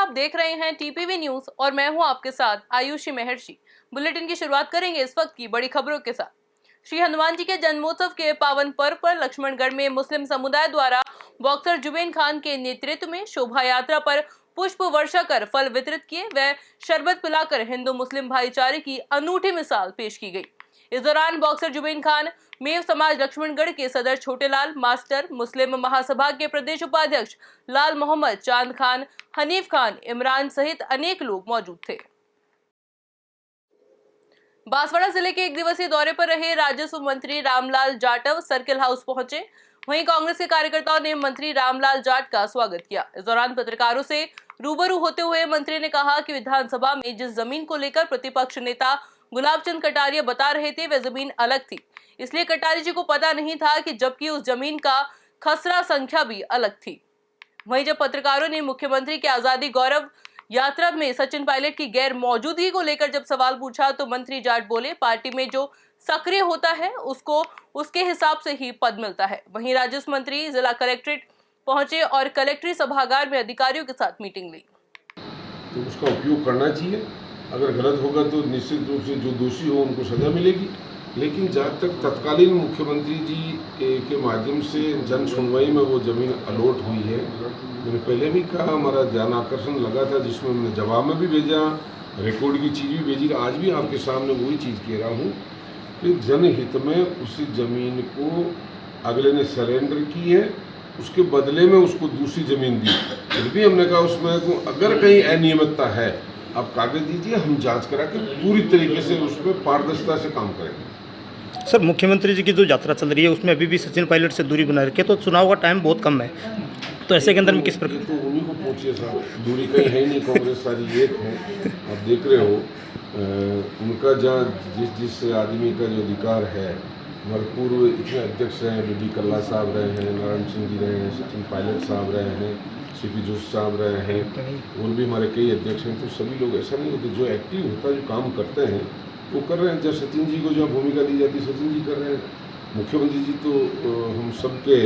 आप देख रहे हैं टीपीवी न्यूज और मैं हूं आपके साथ आयुषी महर्षि। बुलेटिन की शुरुआत करेंगे इस वक्त की बड़ी खबरों के साथ। श्री हनुमान जी के जन्मोत्सव के पावन पर्व पर लक्ष्मणगढ़ में मुस्लिम समुदाय द्वारा बॉक्सर जुबेन खान के नेतृत्व में शोभा यात्रा पर पुष्प वर्षा कर फल वितरित किए व शरबत पिलाकर हिंदू मुस्लिम भाईचारे की अनूठी मिसाल पेश की गई। इस दौरान बॉक्सर जुबेन खान, मेव समाज लक्ष्मणगढ़ के सदर छोटेलाल मास्टर, मुस्लिम महासभा के प्रदेश उपाध्यक्ष लाल मोहम्मद, चांद खान, हनीफ खान, इमरान सहित अनेक लोग मौजूद थे। बांसवाड़ा जिले के एक दिवसीय दौरे पर रहे राजस्व मंत्री रामलाल जाटव सर्किल हाउस पहुंचे। वहीं कांग्रेस के कार्यकर्ताओं ने मंत्री रामलाल जाट का स्वागत किया। इस दौरान पत्रकारों से रूबरू होते हुए मंत्री ने कहा कि विधानसभा में जिस जमीन को लेकर प्रतिपक्ष नेता गुलाब चंद कटारिया बता रहे थे वह जमीन अलग थी, इसलिए कटारिया जी को पता नहीं था कि जबकि उस जमीन का खसरा संख्या भी अलग थी। वहीं जब पत्रकारों ने मुख्यमंत्री के आजादी गौरव यात्रा में सचिन पायलट की गैर मौजूदगी को लेकर जब सवाल पूछा तो मंत्री जाट बोले, पार्टी में जो सक्रिय होता है उसको उसके हिसाब से ही पद मिलता है। वहीं राजस्व मंत्री जिला कलेक्ट्रेट पहुंचे और कलेक्ट्री सभागार में अधिकारियों के साथ मीटिंग ली। तो उसका उपयोग करना चाहिए, अगर गलत होगा तो निश्चित रूप से जो दोषी हो उनको सजा मिलेगी। लेकिन जहाँ तक तत्कालीन मुख्यमंत्री जी के माध्यम से जन सुनवाई में वो ज़मीन अलॉट हुई है, मैंने पहले भी कहा, हमारा ध्यान आकर्षण लगा था जिसमें मैंने जवाब में भी भेजा, रिकॉर्ड की चीज़ भी भेजी। आज भी आपके सामने वही चीज़ कह रहा हूँ कि जनहित में उसी ज़मीन को अगले ने सरेंडर की है, उसके बदले में उसको दूसरी ज़मीन दी। फिर भी हमने कहा उसमें अगर कहीं अनियमितता है आप कागज दीजिए, हम जांच करा के पूरी तरीके से उस पर पारदर्शिता से काम करेंगे। सर, मुख्यमंत्री जी की जो यात्रा चल रही है उसमें अभी भी सचिन पायलट से दूरी बनाए रखे, तो चुनाव का टाइम बहुत कम है, तो ऐसे के अंदर में किस प्रकार? तो उन्हीं को पूछिए साहब, दूरी कहीं है नहीं, कांग्रेस सारी एक है। आप देख रहे हो उनका जहाँ जिस आदमी का जो अधिकार है, हमारे पूर्व इतने अध्यक्ष हैं, बीडी कल्ला साहब रहे हैं, नारायण सिंह जी रहे हैं, सचिन पायलट साहब रहे हैं, सीपी जोशी साहब रहे हैं, और भी हमारे कई अध्यक्ष हैं। तो सभी लोग ऐसा नहीं होते, जो एक्टिव होता है, जो काम करते हैं वो कर रहे हैं। जब सचिन जी को जो भूमिका दी जाती है सचिन जी कर रहे हैं, मुख्यमंत्री जी तो हम सबके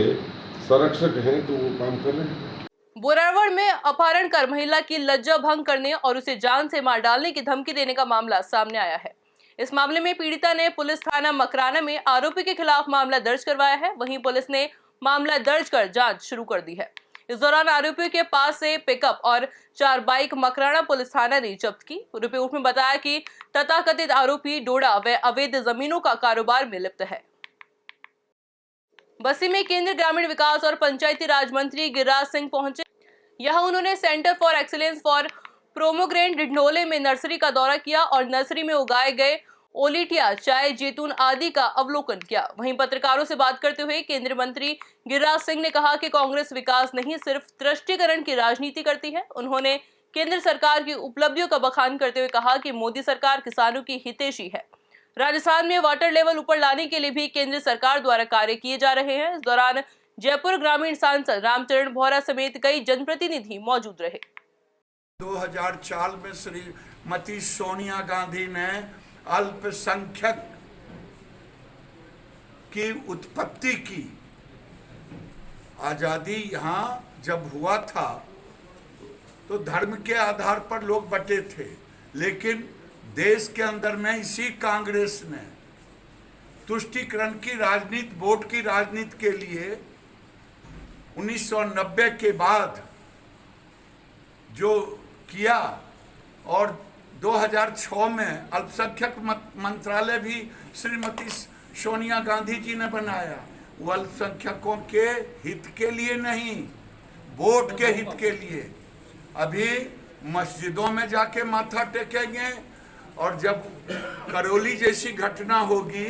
संरक्षक हैं, तो वो काम कर रहे हैं। बोरावड़ में अपहरण कर महिला की लज्जा भंग करने और उसे जान से मार डालने की धमकी देने का मामला सामने आया है। इस मामले में पीड़िता ने पुलिस थाना मकराना में आरोपी के खिलाफ मामला दर्ज करवाया है। वहीं पुलिस ने मामला दर्ज कर जांच शुरू कर दी है। इस दौरान आरोपियों के पास से पिकअप और 4 बाइक मकराना पुलिस थाना ने जब्त की। रिपोर्ट में बताया कि तथाकथित आरोपी डोडा व अवैध जमीनों का कारोबार में लिप्त है। बस्सी में केंद्रीय ग्रामीण विकास और पंचायती राज मंत्री गिरिराज सिंह पहुंचे। यहां उन्होंने centre for excellence for pomegranate Dindole में नर्सरी का दौरा किया और नर्सरी में उगाए गए ओलिटिया, चाय, जैतून आदि का अवलोकन किया। वहीं पत्रकारों से बात करते हुए केंद्रीय मंत्री गिरिराज सिंह ने कहा कि कांग्रेस विकास नहीं सिर्फ तुष्टीकरण की राजनीति करती है। उन्होंने केंद्र सरकार की उपलब्धियों का बखान करते हुए कहा कि मोदी सरकार किसानों की हितैषी है। राजस्थान में वाटर लेवल ऊपर लाने के लिए भी केंद्र सरकार द्वारा कार्य किए जा रहे हैं। इस दौरान जयपुर ग्रामीण सांसद रामचरण बोहरा समेत कई जनप्रतिनिधि मौजूद रहे। 2004 में श्रीमती सोनिया गांधी ने अल्पसंख्यक की उत्पत्ति की। आजादी यहाँ जब हुआ था तो धर्म के आधार पर लोग बटे थे, लेकिन देश के अंदर में इसी कांग्रेस ने तुष्टीकरण की राजनीति, वोट की राजनीति के लिए 1990 के बाद जो किया, और 2006 में अल्पसंख्यक मंत्रालय भी श्रीमती सोनिया गांधी जी ने बनाया। वो अल्पसंख्यकों के हित के लिए नहीं, वोट के हित के लिए। अभी मस्जिदों में जाके माथा टेकेंगे और जब करौली जैसी घटना होगी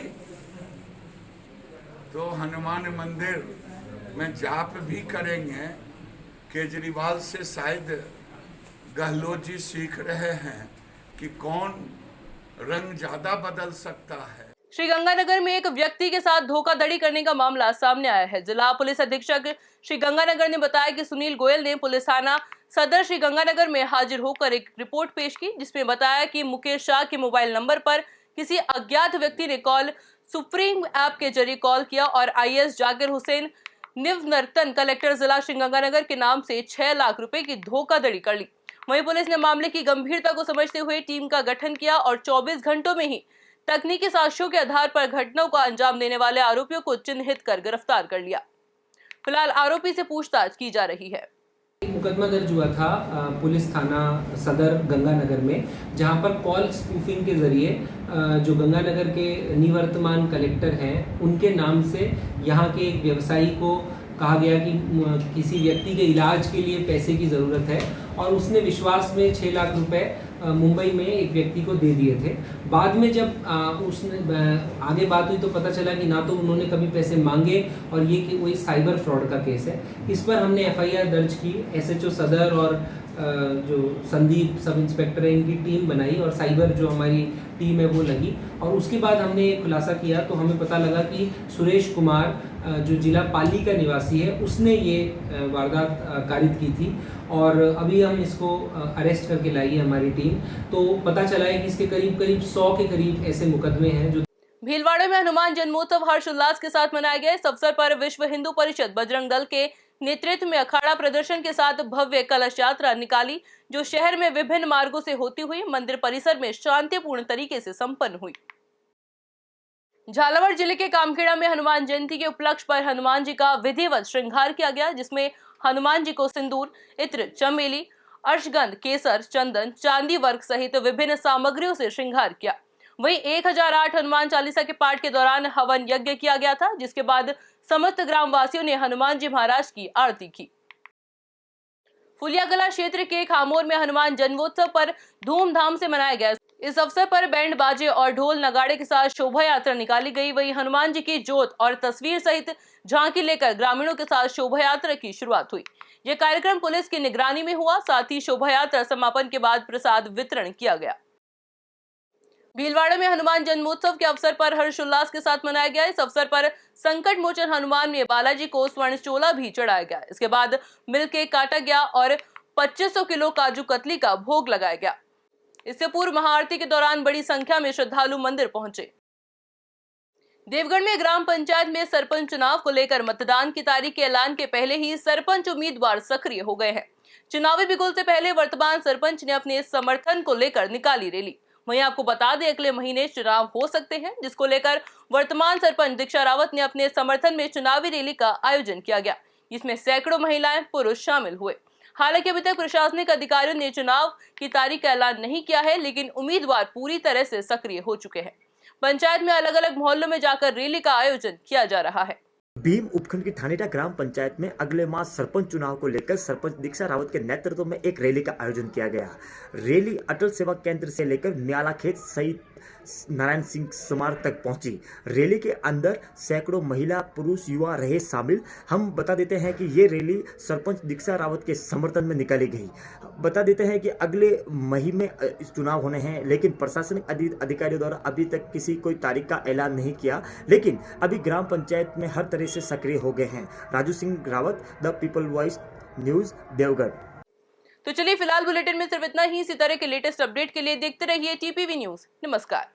तो हनुमान मंदिर में जाप भी करेंगे। केजरीवाल से शायद गहलोत जी सीख रहे हैं कि कौन रंग ज्यादा बदल सकता है। श्रीगंगानगर में एक व्यक्ति के साथ धोखाधड़ी करने का मामला सामने आया है। जिला पुलिस अधीक्षक श्रीगंगानगर ने बताया कि सुनील गोयल ने पुलिस थाना सदर श्रीगंगानगर में हाजिर होकर एक रिपोर्ट पेश की, जिसमें बताया कि मुकेश शाह के मोबाइल नंबर पर किसी अज्ञात व्यक्ति ने कॉल सुप्रीम ऐप के जरिए कॉल किया और आईएएस जाकिर हुसैन निवनर्तन कलेक्टर जिला श्रीगंगानगर के नाम से 6 लाख रुपए की धोखाधड़ी कर ली। वहीं पुलिस ने मामले की गंभीरता को समझते हुए टीम का गठन किया और 24 घंटों में ही तकनीकी साक्ष्यों के आधार पर घटनाओं को अंजाम देने वाले आरोपियों को चिन्हित कर गिरफ्तार कर लिया। फिलहाल आरोपी से पूछताछ की जा रही है। एक मुकदमा दर्ज हुआ था पुलिस थाना सदर गंगानगर में, जहां पर कॉल स्पूफिंग के जरिए जो गंगानगर के निवर्तमान कलेक्टर हैं उनके नाम से यहां के एक व्यवसायी को कहा गया कि किसी व्यक्ति के इलाज के लिए पैसे की ज़रूरत है और उसने विश्वास में 6 लाख रुपए मुंबई में एक व्यक्ति को दे दिए थे। बाद में जब उसने आगे बात हुई तो पता चला कि ना तो उन्होंने कभी पैसे मांगे और ये कि वही साइबर फ्रॉड का केस है। इस पर हमने FIR दर्ज की। SHO सदर और जो संदीप सब इंस्पेक्टर है इनकी टीम बनाई और साइबर जो हमारी टीम है वो लगी और उसके बाद हमने खुलासा किया तो हमें पता लगा कि सुरेश कुमार जो जिला पाली का निवासी है उसने ये वारदात कारित की थी और अभी हम इसको अरेस्ट करके लाई है हमारी टीम। तो पता चला है कि इसके करीब 100 के करीब ऐसे मुकदमे हैं जो। भीलवाड़ा में हनुमान जन्मोत्सव हर्षोल्लास के साथ मनाया गया। इस अवसर पर विश्व हिंदू परिषद बजरंग दल के नेतृत्व में अखाड़ा प्रदर्शन के साथ भव्य कलश यात्रा निकाली, जो शहर में विभिन्न मार्गों से होती हुई मंदिर परिसर में शांतिपूर्ण तरीके से संपन्न हुई। झालावाड़ जिले के कामखेड़ा में हनुमान जयंती के उपलक्ष्य पर हनुमान जी का विधिवत श्रृंगार किया गया, जिसमें हनुमान जी को सिंदूर, इत्र, चमेली, अर्शगंध, केसर, चंदन, चांदी वर्क सहित विभिन्न सामग्रियों से श्रृंगार किया। वहीं 1008 हनुमान चालीसा के पाठ के दौरान हवन यज्ञ किया गया था, जिसके बाद समस्त ग्रामवासियों ने हनुमान जी महाराज की आरती की। फुलियाकला क्षेत्र के खामोर में हनुमान जन्मोत्सव पर धूमधाम से मनाया गया। इस अवसर पर बैंड बाजे और ढोल नगाड़े के साथ शोभा यात्रा निकाली गई। वहीं हनुमान जी की जोत और तस्वीर सहित झांकी लेकर ग्रामीणों के साथ शोभा यात्रा की शुरुआत हुई। यह कार्यक्रम पुलिस की निगरानी में हुआ। साथ ही शोभा यात्रा समापन के बाद प्रसाद वितरण किया गया। भीलवाड़ा में हनुमान जन्मोत्सव के अवसर पर हर्षोल्लास के साथ मनाया गया। इस अवसर पर संकट मोचन हनुमान में बालाजी को स्वर्ण चोला भी चढ़ाया गया। इसके बाद मिल्क केक काटा गया और 2500 किलो काजू कतली का भोग लगाया गया। इससे पूर्व महाआरती के दौरान बड़ी संख्या में श्रद्धालु मंदिर पहुंचे। देवगढ़ में ग्राम पंचायत में सरपंच चुनाव को लेकर मतदान की तारीख के ऐलान के पहले ही सरपंच उम्मीदवार सक्रिय हो गए हैं। चुनावी बिगुल से पहले वर्तमान सरपंच ने अपने समर्थन को लेकर निकाली रैली। वहीं आपको बता दें, अगले महीने चुनाव हो सकते हैं, जिसको लेकर वर्तमान सरपंच दीक्षा रावत ने अपने समर्थन में चुनावी रैली का आयोजन किया गया, जिसमें सैकड़ों महिलाएं, पुरुष शामिल हुए। हालांकि अभी तक प्रशासनिक अधिकारियों ने चुनाव की तारीख का ऐलान नहीं किया है, लेकिन उम्मीदवार पूरी तरह से सक्रिय हो चुके हैं। पंचायत में अलग अलग मोहल्लों में जाकर रैली का आयोजन किया जा रहा है। भीम उपखंड की थानेटा ग्राम पंचायत में अगले माह सरपंच चुनाव को लेकर सरपंच दीक्षा रावत के नेतृत्व में एक रैली का आयोजन किया गया। रैली अटल सेवा केंद्र से लेकर न्याला खेत सहित नारायण सिंह स्मारक तक पहुंची। रैली के अंदर सैकड़ों महिला, पुरुष, युवा रहे शामिल। हम बता देते हैं कि ये रैली सरपंच दीक्षा रावत के समर्थन में निकाली गई। बता देते हैं कि अगले महीने में चुनाव होने हैं, लेकिन प्रशासनिक अधिकारियों द्वारा अभी तक किसी कोई तारीख का ऐलान नहीं किया, लेकिन अभी ग्राम पंचायत में हर तरह से सक्रिय हो गए हैं। Raju Singh Rawat, the people voice news, Deogarh. तो चलिए फिलहाल बुलेटिन में सिर्फ इतना ही। इसी तरह के लेटेस्ट अपडेट के लिए देखते रहिए TPV न्यूज। नमस्कार।